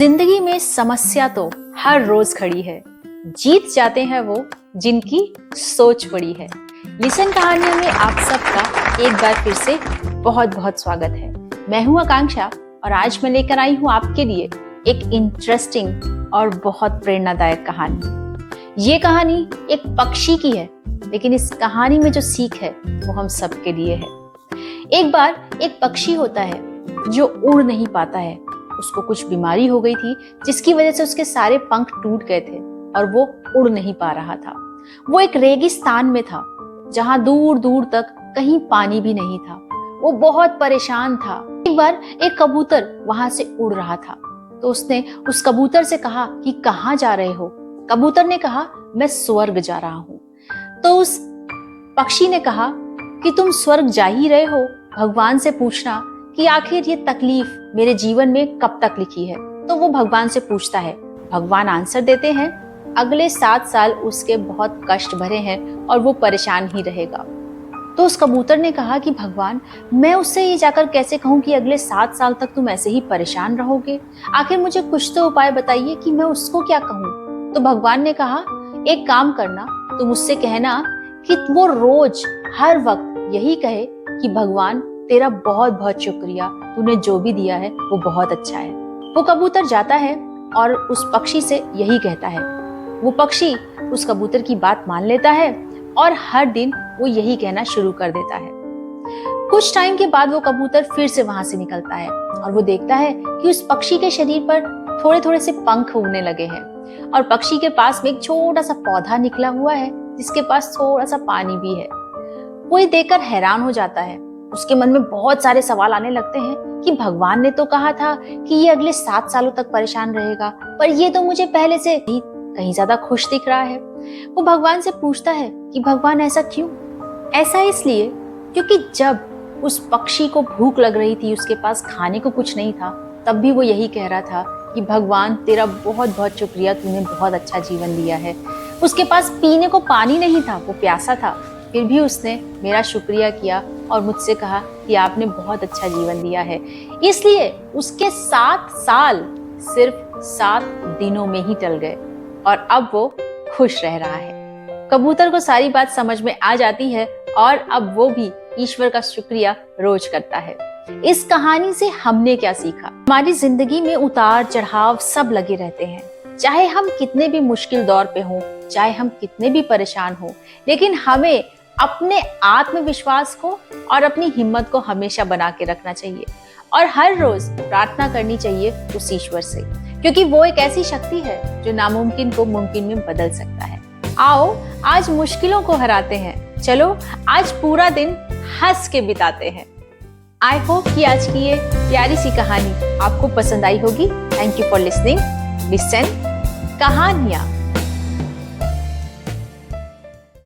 जिंदगी में समस्या तो हर रोज खड़ी है। जीत जाते हैं वो जिनकी सोच बड़ी है। लिसन कहानियों में आप सबका एक बार फिर से बहुत बहुत स्वागत है। मैं हूं आकांक्षा और आज मैं लेकर आई हूं आपके लिए एक इंटरेस्टिंग और बहुत प्रेरणादायक कहानी। ये कहानी एक पक्षी की है, लेकिन इस कहानी में जो सीख है वो हम सबके लिए है। एक बार एक पक्षी होता है जो उड़ नहीं पाता है। उसको कुछ बीमारी हो गई थी जिसकी वजह से उसके सारे पंख टूट गए थे और वो उड़ नहीं पा रहा था। वो एक रेगिस्तान में था जहां दूर दूर तक कहीं पानी भी नहीं था। वो बहुत परेशान था। एक बार एक कबूतर वहां से उड़ रहा था तो उसने उस कबूतर से कहा कि कहाँ जा रहे हो। कबूतर ने कहा मैं स्वर्ग जा रहा हूँ। तो उस पक्षी ने कहा कि तुम स्वर्ग जा ही रहे हो, भगवान से पूछना कि आखिर ये तकलीफ मेरे जीवन में कब तक लिखी है। तो वो भगवान से पूछता है। भगवान आंसर देते हैं अगले 7 साल उसके बहुत कष्ट भरे हैं और वो परेशान ही रहेगा। तो उस कबूतर ने कहा कि भगवान, मैं उससे ये जाकर कैसे कहूँ कि अगले 7 साल तक तुम ऐसे ही परेशान रहोगे। आखिर मुझे कुछ तो उपाय बताइए कि मैं उसको क्या कहूँ। तो भगवान ने कहा एक काम करना, तुम उससे कहना कि वो रोज हर वक्त यही कहे कि भगवान तेरा बहुत बहुत शुक्रिया, तूने जो भी दिया है वो बहुत अच्छा है। वो कबूतर जाता है और उस पक्षी से यही कहता है। वो पक्षी उस कबूतर की बात मान लेता है और हर दिन वो यही कहना शुरू कर देता है। कुछ टाइम के बाद वो कबूतर फिर से वहां से निकलता है और वो देखता है कि उस पक्षी के शरीर पर थोड़े थोड़े से पंख उगने लगे हैं और पक्षी के पास में एक छोटा सा पौधा निकला हुआ है जिसके पास थोड़ा सा पानी भी है। वो ये देखकर हैरान हो जाता है। उसके मन में बहुत सारे सवाल आने लगते हैं कि भगवान ने तो कहा था कि ये अगले 7 सालों तक परेशान रहेगा, पर ये तो मुझे पहले से ही कहीं ज्यादा खुश दिख रहा है। वो भगवान से पूछता है कि भगवान ऐसा क्यों? ऐसा इसलिए क्योंकि जब उस पक्षी को भूख लग रही थी, उसके पास खाने को कुछ नहीं था, तब भी वो यही कह रहा था कि भगवान तेरा बहुत बहुत शुक्रिया, तूने बहुत अच्छा जीवन दिया है। उसके पास पीने को पानी नहीं था, वो प्यासा था, फिर भी उसने मेरा शुक्रिया किया और मुझसे कहा कि आपने बहुत अच्छा जीवन दिया है। इसलिए उसके 7 साल सिर्फ 7 दिनों में ही टल गए और अब वो खुश रह रहा है। कबूतर को सारी बात समझ में आ जाती है और अब वो भी ईश्वर का शुक्रिया रोज करता है। इस कहानी से हमने क्या सीखा? हमारी जिंदगी में उतार चढ़ाव सब लगे रहते हैं, चाहे हम कितने भी मुश्किल दौर पे हों, चाहे हम कितने भी परेशान हों, लेकिन हमें अपने आत्मविश्वास को और अपनी हिम्मत को हमेशा बना के रखना चाहिए और हर रोज प्रार्थना करनी चाहिए उस ईश्वर से, क्योंकि वो एक ऐसी शक्ति है जो नामुमकिन को मुमकिन में बदल सकता है। आओ आज मुश्किलों को हराते हैं। चलो आज पूरा दिन हंस के बिताते हैं। आई होप कि आज की ये प्यारी सी कहानी आपको पसंद आई होगी। Thank you for listening. Listen कहानियां।